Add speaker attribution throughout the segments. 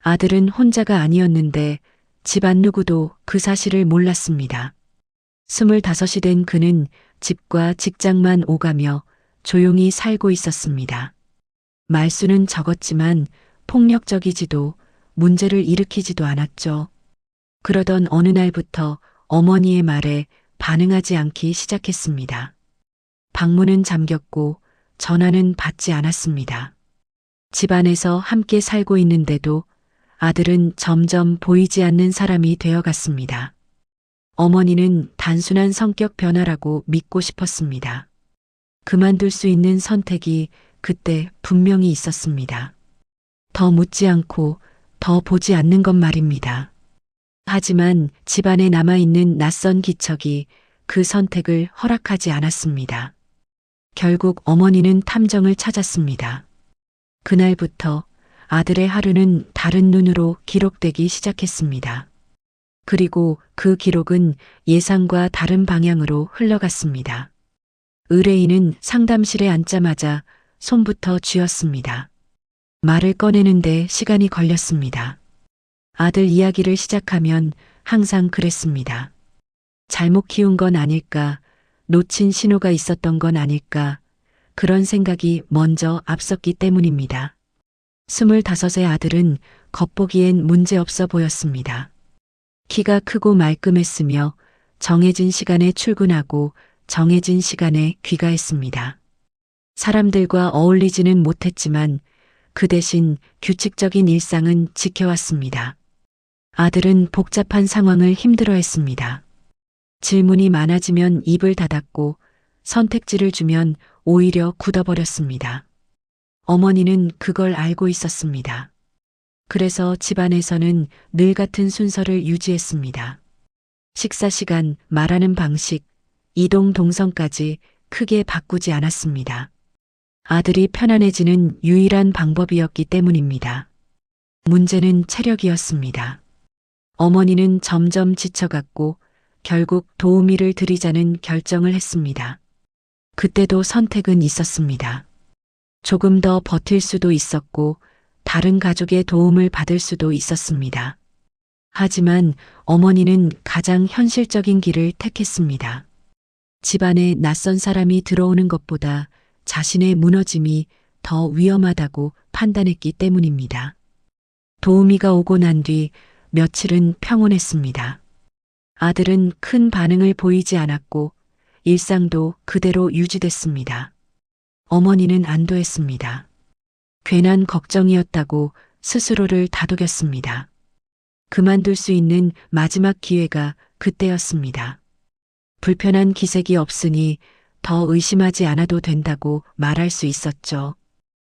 Speaker 1: 아들은 혼자가 아니었는데 집안 누구도 그 사실을 몰랐습니다. 25이 된 그는 집과 직장만 오가며 조용히 살고 있었습니다. 말수는 적었지만 폭력적이지도 문제를 일으키지도 않았죠. 그러던 어느 날부터 어머니의 말에 반응하지 않기 시작했습니다. 방문은 잠겼고 전화는 받지 않았습니다. 집안에서 함께 살고 있는데도 아들은 점점 보이지 않는 사람이 되어갔습니다. 어머니는 단순한 성격 변화라고 믿고 싶었습니다. 그만둘 수 있는 선택이 그때 분명히 있었습니다. 더 묻지 않고 더 보지 않는 것 말입니다. 하지만 집안에 남아있는 낯선 기척이 그 선택을 허락하지 않았습니다. 결국 어머니는 탐정을 찾았습니다. 그날부터 아들의 하루는 다른 눈으로 기록되기 시작했습니다. 그리고 그 기록은 예상과 다른 방향으로 흘러갔습니다. 의뢰인은 상담실에 앉자마자 손부터 쥐었습니다. 말을 꺼내는데 시간이 걸렸습니다. 아들 이야기를 시작하면 항상 그랬습니다. 잘못 키운 건 아닐까, 놓친 신호가 있었던 건 아닐까, 그런 생각이 먼저 앞섰기 때문입니다. 25의 아들은 겉보기엔 문제없어 보였습니다. 키가 크고 말끔했으며 정해진 시간에 출근하고 정해진 시간에 귀가했습니다. 사람들과 어울리지는 못했지만 그 대신 규칙적인 일상은 지켜왔습니다. 아들은 복잡한 상황을 힘들어했습니다. 질문이 많아지면 입을 닫았고 선택지를 주면 오히려 굳어버렸습니다. 어머니는 그걸 알고 있었습니다. 그래서 집안에서는 늘 같은 순서를 유지했습니다. 식사 시간, 말하는 방식, 이동 동선까지 크게 바꾸지 않았습니다. 아들이 편안해지는 유일한 방법이었기 때문입니다. 문제는 체력이었습니다. 어머니는 점점 지쳐갔고 결국 도우미를 들이자는 결정을 했습니다. 그때도 선택은 있었습니다. 조금 더 버틸 수도 있었고 다른 가족의 도움을 받을 수도 있었습니다. 하지만 어머니는 가장 현실적인 길을 택했습니다. 집안에 낯선 사람이 들어오는 것보다 자신의 무너짐이 더 위험하다고 판단했기 때문입니다. 도우미가 오고 난 뒤 며칠은 평온했습니다. 아들은 큰 반응을 보이지 않았고 일상도 그대로 유지됐습니다. 어머니는 안도했습니다. 괜한 걱정이었다고 스스로를 다독였습니다. 그만둘 수 있는 마지막 기회가 그때였습니다. 불편한 기색이 없으니 더 의심하지 않아도 된다고 말할 수 있었죠.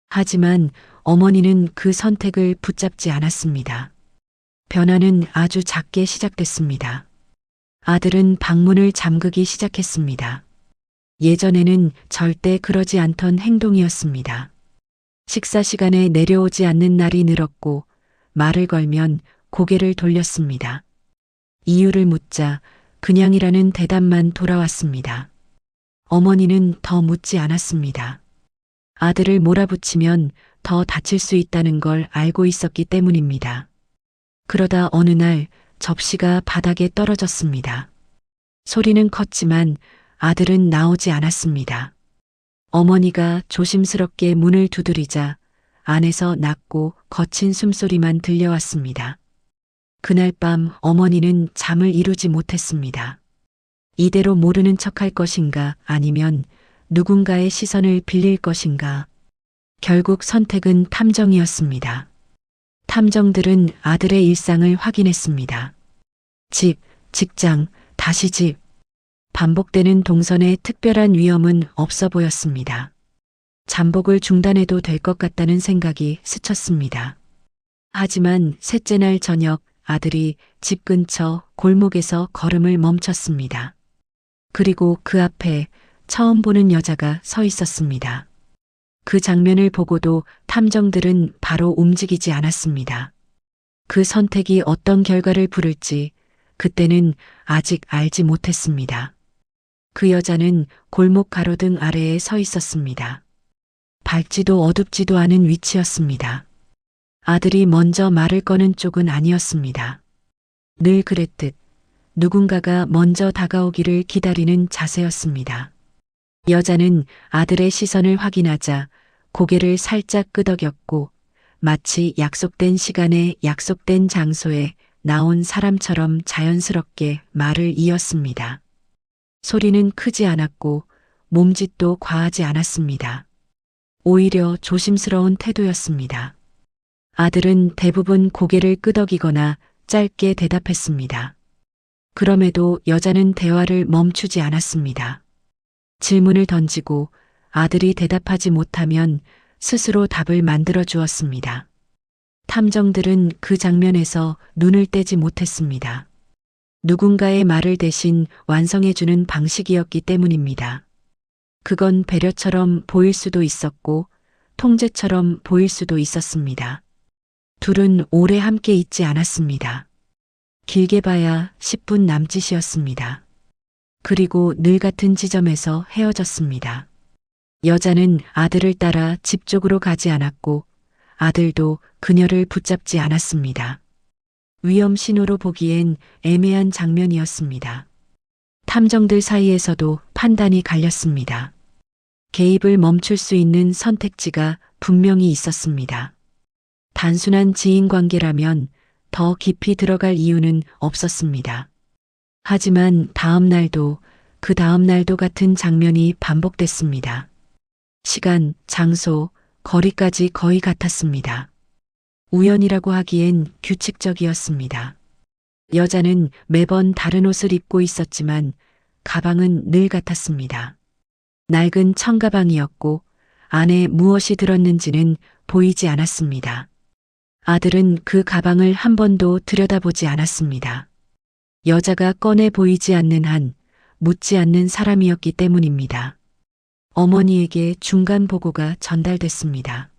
Speaker 1: 하지만 어머니는 그 선택을 붙잡지 않았습니다. 변화는 아주 작게 시작됐습니다. 아들은 방문을 잠그기 시작했습니다. 예전에는 절대 그러지 않던 행동이었습니다. 식사 시간에 내려오지 않는 날이 늘었고 말을 걸면 고개를 돌렸습니다. 이유를 묻자 그냥이라는 대답만 돌아왔습니다. 어머니는 더 묻지 않았습니다. 아들을 몰아붙이면 더 다칠 수 있다는 걸 알고 있었기 때문입니다. 그러다 어느 날 접시가 바닥에 떨어졌습니다. 소리는 컸지만 아들은 나오지 않았습니다. 어머니가 조심스럽게 문을 두드리자 안에서 낮고 거친 숨소리만 들려왔습니다. 그날 밤 어머니는 잠을 이루지 못했습니다. 이대로 모르는 척할 것인가 아니면 누군가의 시선을 빌릴 것인가. 결국 선택은 탐정이었습니다. 탐정들은 아들의 일상을 확인했습니다. 집, 직장, 다시 집. 반복되는 동선에 특별한 위험은 없어 보였습니다. 잠복을 중단해도 될 것 같다는 생각이 스쳤습니다. 하지만 셋째 날 저녁 아들이 집 근처 골목에서 걸음을 멈췄습니다. 그리고 그 앞에 처음 보는 여자가 서 있었습니다. 그 장면을 보고도 탐정들은 바로 움직이지 않았습니다. 그 선택이 어떤 결과를 부를지 그때는 아직 알지 못했습니다. 그 여자는 골목 가로등 아래에 서 있었습니다. 밝지도 어둡지도 않은 위치였습니다. 아들이 먼저 말을 거는 쪽은 아니었습니다. 늘 그랬듯 누군가가 먼저 다가오기를 기다리는 자세였습니다. 여자는 아들의 시선을 확인하자 고개를 살짝 끄덕였고 마치 약속된 시간에 약속된 장소에 나온 사람처럼 자연스럽게 말을 이었습니다. 소리는 크지 않았고 몸짓도 과하지 않았습니다. 오히려 조심스러운 태도였습니다. 아들은 대부분 고개를 끄덕이거나 짧게 대답했습니다. 그럼에도 여자는 대화를 멈추지 않았습니다. 질문을 던지고 아들이 대답하지 못하면 스스로 답을 만들어 주었습니다. 탐정들은 그 장면에서 눈을 떼지 못했습니다. 누군가의 말을 대신 완성해주는 방식이었기 때문입니다. 그건 배려처럼 보일 수도 있었고 통제처럼 보일 수도 있었습니다. 둘은 오래 함께 있지 않았습니다. 길게 봐야 10분 남짓이었습니다. 그리고 늘 같은 지점에서 헤어졌습니다. 여자는 아들을 따라 집 쪽으로 가지 않았고 아들도 그녀를 붙잡지 않았습니다. 위험 신호로 보기엔 애매한 장면이었습니다. 탐정들 사이에서도 판단이 갈렸습니다. 개입을 멈출 수 있는 선택지가 분명히 있었습니다. 단순한 지인 관계라면 더 깊이 들어갈 이유는 없었습니다. 하지만 다음 날도 그 다음 날도 같은 장면이 반복됐습니다. 시간, 장소, 거리까지 거의 같았습니다. 우연이라고 하기엔 규칙적이었습니다. 여자는 매번 다른 옷을 입고 있었지만 가방은 늘 같았습니다. 낡은 청가방이었고 안에 무엇이 들었는지는 보이지 않았습니다. 아들은 그 가방을 한 번도 들여다보지 않았습니다. 여자가 꺼내 보이지 않는 한 묻지 않는 사람이었기 때문입니다. 어머니에게 중간 보고가 전달됐습니다.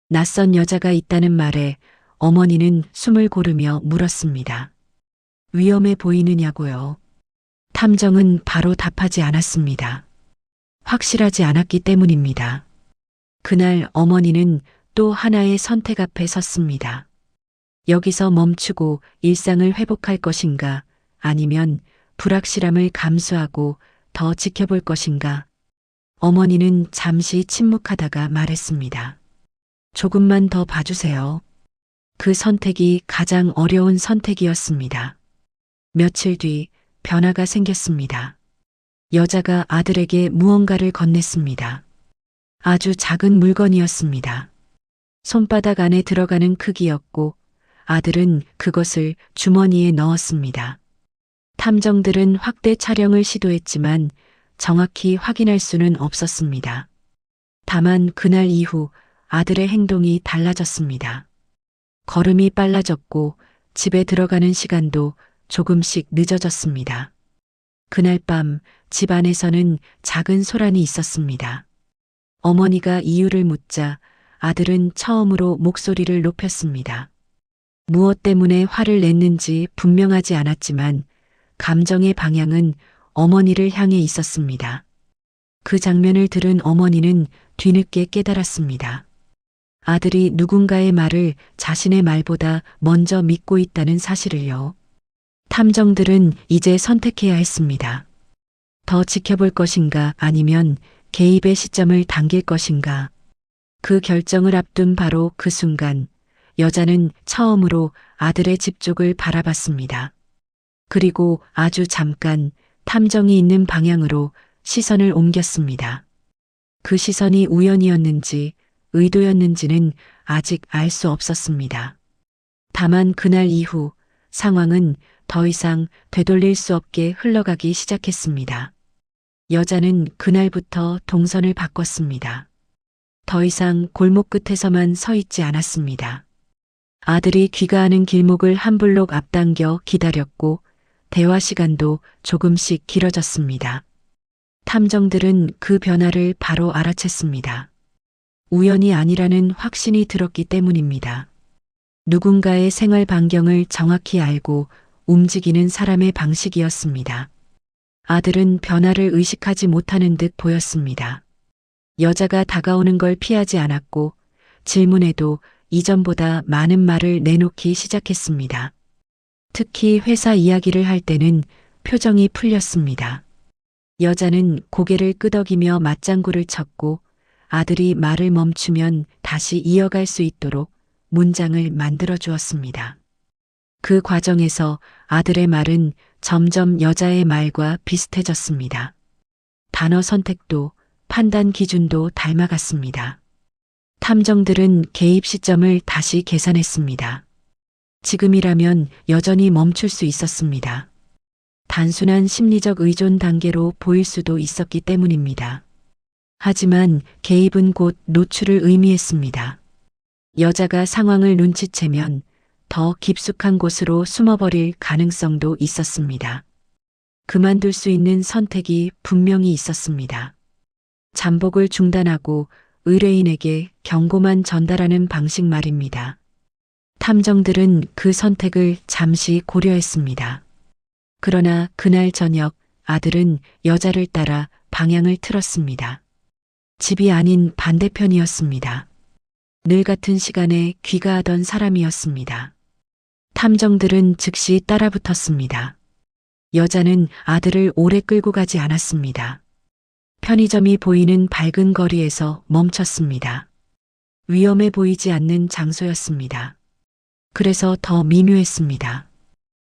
Speaker 1: 낯선 여자가 있다는 말에 어머니는 숨을 고르며 물었습니다. 위험해 보이느냐고요. 탐정은 바로 답하지 않았습니다. 확실하지 않았기 때문입니다. 그날 어머니는 또 하나의 선택 앞에 섰습니다. 여기서 멈추고 일상을 회복할 것인가 아니면 불확실함을 감수하고 더 지켜볼 것인가. 어머니는 잠시 침묵하다가 말했습니다. 조금만 더 봐주세요. 그 선택이 가장 어려운 선택이었습니다. 며칠 뒤 변화가 생겼습니다. 여자가 아들에게 무언가를 건넸습니다. 아주 작은 물건이었습니다. 손바닥 안에 들어가는 크기였고 아들은 그것을 주머니에 넣었습니다. 탐정들은 확대 촬영을 시도했지만 정확히 확인할 수는 없었습니다. 다만 그날 이후 아들의 행동이 달라졌습니다. 걸음이 빨라졌고 집에 들어가는 시간도 조금씩 늦어졌습니다. 그날 밤 집 안에서는 작은 소란이 있었습니다. 어머니가 이유를 묻자 아들은 처음으로 목소리를 높였습니다. 무엇 때문에 화를 냈는지 분명하지 않았지만 감정의 방향은 어머니를 향해 있었습니다. 그 장면을 들은 어머니는 뒤늦게 깨달았습니다. 아들이 누군가의 말을 자신의 말보다 먼저 믿고 있다는 사실을요. 탐정들은 이제 선택해야 했습니다. 더 지켜볼 것인가 아니면 개입의 시점을 당길 것인가. 그 결정을 앞둔 바로 그 순간 여자는 처음으로 아들의 집 쪽을 바라봤습니다. 그리고 아주 잠깐 탐정이 있는 방향으로 시선을 옮겼습니다. 그 시선이 우연이었는지 의도였는지는 아직 알 수 없었습니다. 다만 그날 이후 상황은 더 이상 되돌릴 수 없게 흘러가기 시작했습니다. 여자는 그날부터 동선을 바꿨습니다. 더 이상 골목 끝에서만 서 있지 않았습니다. 아들이 귀가하는 길목을 한 블록 앞당겨 기다렸고 대화 시간도 조금씩 길어졌습니다. 탐정들은 그 변화를 바로 알아챘습니다. 우연이 아니라는 확신이 들었기 때문입니다. 누군가의 생활 반경을 정확히 알고 움직이는 사람의 방식이었습니다. 아들은 변화를 의식하지 못하는 듯 보였습니다. 여자가 다가오는 걸 피하지 않았고 질문에도 이전보다 많은 말을 내놓기 시작했습니다. 특히 회사 이야기를 할 때는 표정이 풀렸습니다. 여자는 고개를 끄덕이며 맞장구를 쳤고 아들이 말을 멈추면 다시 이어갈 수 있도록 문장을 만들어 주었습니다. 그 과정에서 아들의 말은 점점 여자의 말과 비슷해졌습니다. 단어 선택도 판단 기준도 닮아갔습니다. 탐정들은 개입 시점을 다시 계산했습니다. 지금이라면 여전히 멈출 수 있었습니다. 단순한 심리적 의존 단계로 보일 수도 있었기 때문입니다. 하지만 개입은 곧 노출을 의미했습니다. 여자가 상황을 눈치채면 더 깊숙한 곳으로 숨어버릴 가능성도 있었습니다. 그만둘 수 있는 선택이 분명히 있었습니다. 잠복을 중단하고 의뢰인에게 경고만 전달하는 방식 말입니다. 탐정들은 그 선택을 잠시 고려했습니다. 그러나 그날 저녁 아들은 여자를 따라 방향을 틀었습니다. 집이 아닌 반대편이었습니다. 늘 같은 시간에 귀가하던 사람이었습니다. 탐정들은 즉시 따라붙었습니다. 여자는 아들을 오래 끌고 가지 않았습니다. 편의점이 보이는 밝은 거리에서 멈췄습니다. 위험해 보이지 않는 장소였습니다. 그래서 더 미묘했습니다.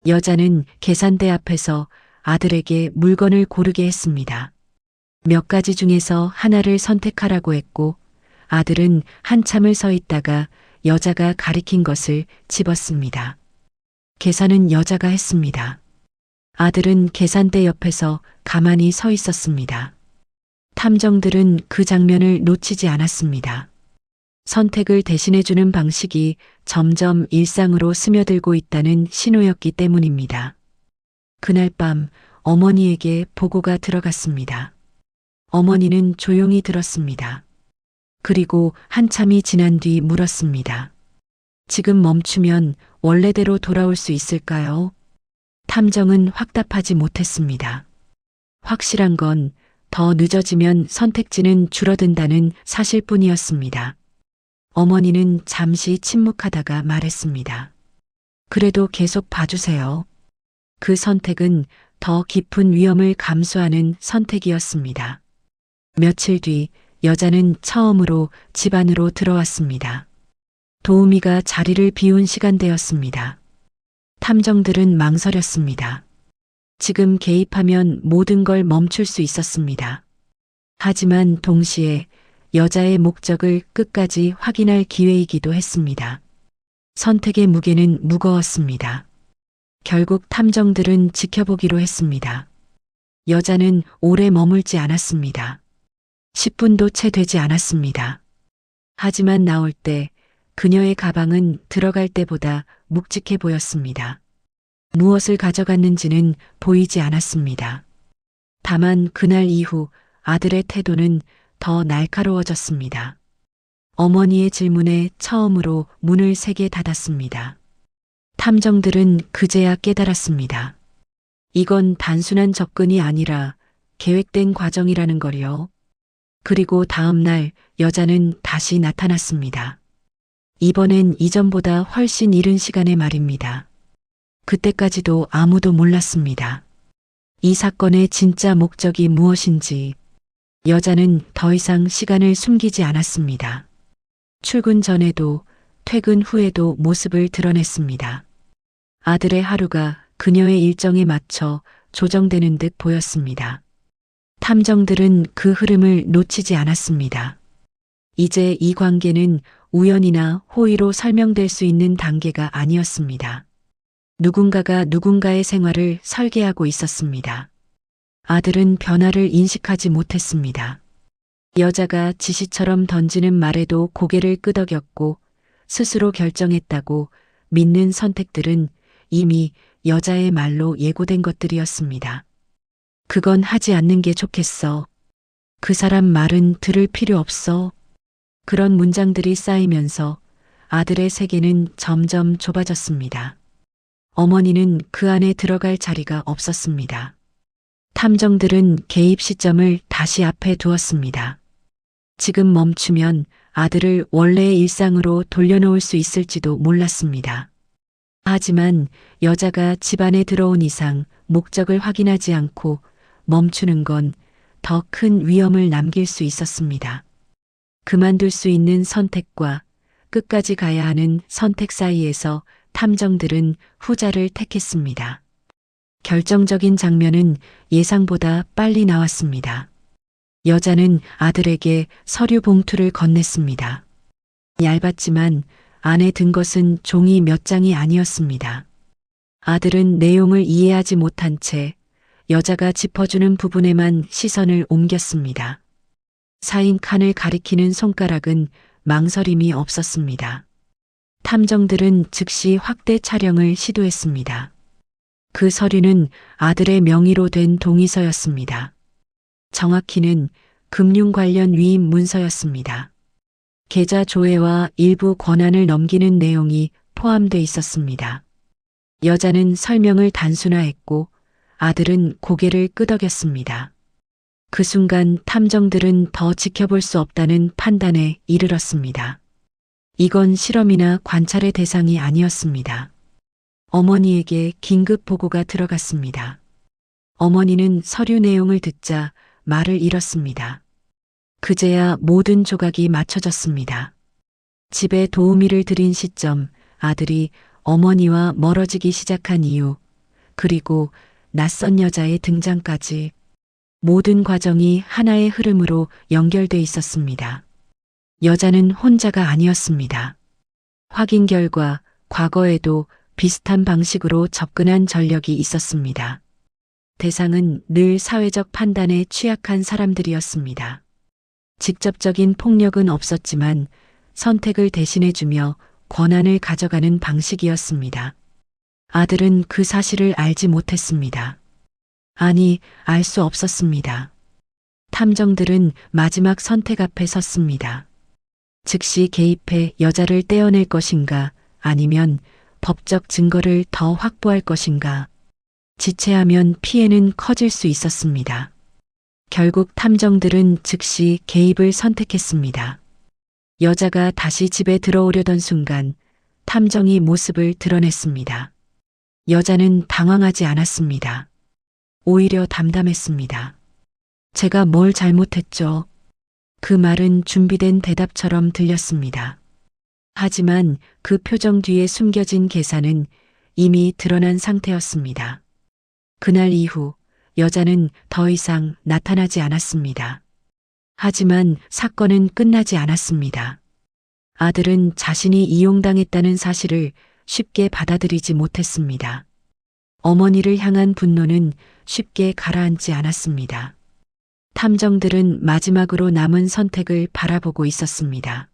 Speaker 1: 여자는 계산대 앞에서 아들에게 물건을 고르게 했습니다. 몇 가지 중에서 하나를 선택하라고 했고 아들은 한참을 서 있다가 여자가 가리킨 것을 집었습니다. 계산은 여자가 했습니다. 아들은 계산대 옆에서 가만히 서 있었습니다. 탐정들은 그 장면을 놓치지 않았습니다. 선택을 대신해주는 방식이 점점 일상으로 스며들고 있다는 신호였기 때문입니다. 그날 밤 어머니에게 보고가 들어갔습니다. 어머니는 조용히 들었습니다. 그리고 한참이 지난 뒤 물었습니다. 지금 멈추면 원래대로 돌아올 수 있을까요? 탐정은 확답하지 못했습니다. 확실한 건 더 늦어지면 선택지는 줄어든다는 사실뿐이었습니다. 어머니는 잠시 침묵하다가 말했습니다. 그래도 계속 봐주세요. 그 선택은 더 깊은 위험을 감수하는 선택이었습니다. 며칠 뒤 여자는 처음으로 집 안으로 들어왔습니다. 도우미가 자리를 비운 시간대였습니다. 탐정들은 망설였습니다. 지금 개입하면 모든 걸 멈출 수 있었습니다. 하지만 동시에 여자의 목적을 끝까지 확인할 기회이기도 했습니다. 선택의 무게는 무거웠습니다. 결국 탐정들은 지켜보기로 했습니다. 여자는 오래 머물지 않았습니다. 10분도 채 되지 않았습니다. 하지만 나올 때 그녀의 가방은 들어갈 때보다 묵직해 보였습니다. 무엇을 가져갔는지는 보이지 않았습니다. 다만 그날 이후 아들의 태도는 더 날카로워졌습니다. 어머니의 질문에 처음으로 문을 세게 닫았습니다. 탐정들은 그제야 깨달았습니다. 이건 단순한 접근이 아니라 계획된 과정이라는 걸요. 그리고 다음 날 여자는 다시 나타났습니다. 이번엔 이전보다 훨씬 이른 시간의 말입니다. 그때까지도 아무도 몰랐습니다. 이 사건의 진짜 목적이 무엇인지 여자는 더 이상 시간을 숨기지 않았습니다. 출근 전에도 퇴근 후에도 모습을 드러냈습니다. 아들의 하루가 그녀의 일정에 맞춰 조정되는 듯 보였습니다. 탐정들은 그 흐름을 놓치지 않았습니다. 이제 이 관계는 우연이나 호의로 설명될 수 있는 단계가 아니었습니다. 누군가가 누군가의 생활을 설계하고 있었습니다. 아들은 변화를 인식하지 못했습니다. 여자가 지시처럼 던지는 말에도 고개를 끄덕였고 스스로 결정했다고 믿는 선택들은 이미 여자의 말로 예고된 것들이었습니다. 그건 하지 않는 게 좋겠어. 그 사람 말은 들을 필요 없어. 그런 문장들이 쌓이면서 아들의 세계는 점점 좁아졌습니다. 어머니는 그 안에 들어갈 자리가 없었습니다. 탐정들은 개입 시점을 다시 앞에 두었습니다. 지금 멈추면 아들을 원래의 일상으로 돌려놓을 수 있을지도 몰랐습니다. 하지만 여자가 집안에 들어온 이상 목적을 확인하지 않고 멈추는 건 더 큰 위험을 남길 수 있었습니다. 그만둘 수 있는 선택과 끝까지 가야 하는 선택 사이에서 탐정들은 후자를 택했습니다. 결정적인 장면은 예상보다 빨리 나왔습니다. 여자는 아들에게 서류 봉투를 건넸습니다. 얇았지만 안에 든 것은 종이 몇 장이 아니었습니다. 아들은 내용을 이해하지 못한 채 여자가 짚어주는 부분에만 시선을 옮겼습니다. 사인 칸을 가리키는 손가락은 망설임이 없었습니다. 탐정들은 즉시 확대 촬영을 시도했습니다. 그 서류는 아들의 명의로 된 동의서였습니다. 정확히는 금융 관련 위임 문서였습니다. 계좌 조회와 일부 권한을 넘기는 내용이 포함돼 있었습니다. 여자는 설명을 단순화했고 아들은 고개를 끄덕였습니다. 그 순간 탐정들은 더 지켜볼 수 없다는 판단에 이르렀습니다. 이건 실험이나 관찰의 대상이 아니었습니다. 어머니에게 긴급 보고가 들어갔습니다. 어머니는 서류 내용을 듣자 말을 잃었습니다. 그제야 모든 조각이 맞춰졌습니다. 집에 도우미를 들인 시점, 아들이 어머니와 멀어지기 시작한 이유, 그리고 낯선 여자의 등장까지 모든 과정이 하나의 흐름으로 연결돼 있었습니다. 여자는 혼자가 아니었습니다. 확인 결과 과거에도 비슷한 방식으로 접근한 전력이 있었습니다. 대상은 늘 사회적 판단에 취약한 사람들이었습니다. 직접적인 폭력은 없었지만 선택을 대신해주며 권한을 가져가는 방식이었습니다. 아들은 그 사실을 알지 못했습니다. 아니, 알 수 없었습니다. 탐정들은 마지막 선택 앞에 섰습니다. 즉시 개입해 여자를 떼어낼 것인가, 아니면 법적 증거를 더 확보할 것인가. 지체하면 피해는 커질 수 있었습니다. 결국 탐정들은 즉시 개입을 선택했습니다. 여자가 다시 집에 들어오려던 순간 탐정이 모습을 드러냈습니다. 여자는 당황하지 않았습니다. 오히려 담담했습니다. 제가 뭘 잘못했죠? 그 말은 준비된 대답처럼 들렸습니다. 하지만 그 표정 뒤에 숨겨진 계산은 이미 드러난 상태였습니다. 그날 이후 여자는 더 이상 나타나지 않았습니다. 하지만 사건은 끝나지 않았습니다. 아들은 자신이 이용당했다는 사실을 쉽게 받아들이지 못했습니다. 어머니를 향한 분노는 쉽게 가라앉지 않았습니다. 탐정들은 마지막으로 남은 선택을 바라보고 있었습니다.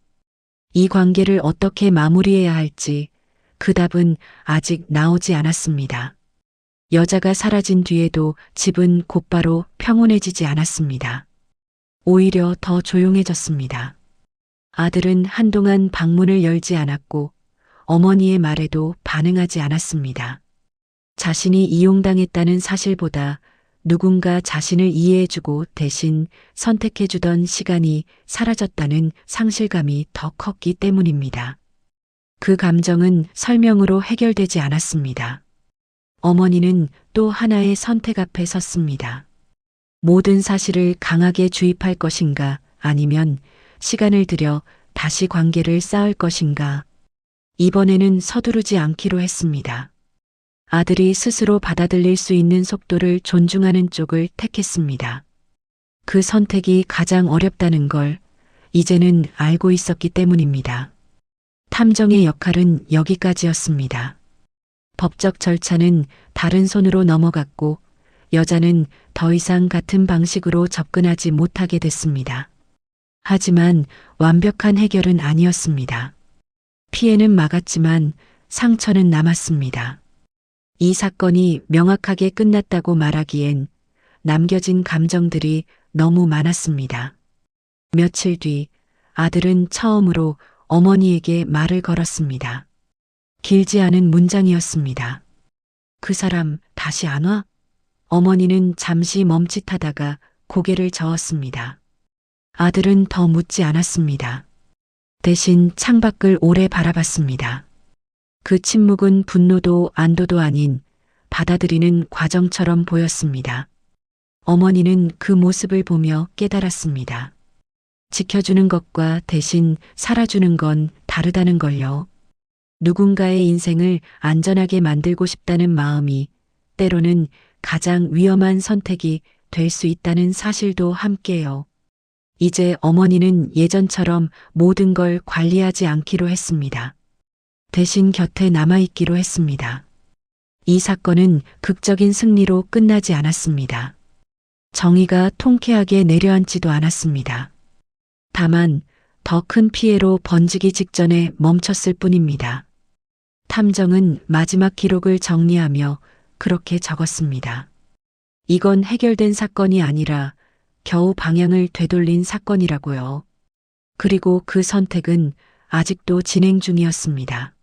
Speaker 1: 이 관계를 어떻게 마무리해야 할지 그 답은 아직 나오지 않았습니다. 여자가 사라진 뒤에도 집은 곧바로 평온해지지 않았습니다. 오히려 더 조용해졌습니다. 아들은 한동안 방문을 열지 않았고 어머니의 말에도 반응하지 않았습니다. 자신이 이용당했다는 사실보다 누군가 자신을 이해해주고 대신 선택해주던 시간이 사라졌다는 상실감이 더 컸기 때문입니다. 그 감정은 설명으로 해결되지 않았습니다. 어머니는 또 하나의 선택 앞에 섰습니다. 모든 사실을 강하게 주입할 것인가, 아니면 시간을 들여 다시 관계를 쌓을 것인가. 이번에는 서두르지 않기로 했습니다. 아들이 스스로 받아들일 수 있는 속도를 존중하는 쪽을 택했습니다. 그 선택이 가장 어렵다는 걸 이제는 알고 있었기 때문입니다. 탐정의 역할은 여기까지였습니다. 법적 절차는 다른 손으로 넘어갔고 여자는 더 이상 같은 방식으로 접근하지 못하게 됐습니다. 하지만 완벽한 해결은 아니었습니다. 피해는 막았지만 상처는 남았습니다. 이 사건이 명확하게 끝났다고 말하기엔 남겨진 감정들이 너무 많았습니다. 며칠 뒤 아들은 처음으로 어머니에게 말을 걸었습니다. 길지 않은 문장이었습니다. 그 사람 다시 안 와? 어머니는 잠시 멈칫하다가 고개를 저었습니다. 아들은 더 묻지 않았습니다. 대신 창밖을 오래 바라봤습니다. 그 침묵은 분노도 안도도 아닌 받아들이는 과정처럼 보였습니다. 어머니는 그 모습을 보며 깨달았습니다. 지켜주는 것과 대신 살아주는 건 다르다는 걸요. 누군가의 인생을 안전하게 만들고 싶다는 마음이 때로는 가장 위험한 선택이 될 수 있다는 사실도 함께요. 이제 어머니는 예전처럼 모든 걸 관리하지 않기로 했습니다. 대신 곁에 남아있기로 했습니다. 이 사건은 극적인 승리로 끝나지 않았습니다. 정의가 통쾌하게 내려앉지도 않았습니다. 다만 더 큰 피해로 번지기 직전에 멈췄을 뿐입니다. 탐정은 마지막 기록을 정리하며 그렇게 적었습니다. 이건 해결된 사건이 아니라 겨우 방향을 되돌린 사건이라고요. 그리고 그 선택은 아직도 진행 중이었습니다.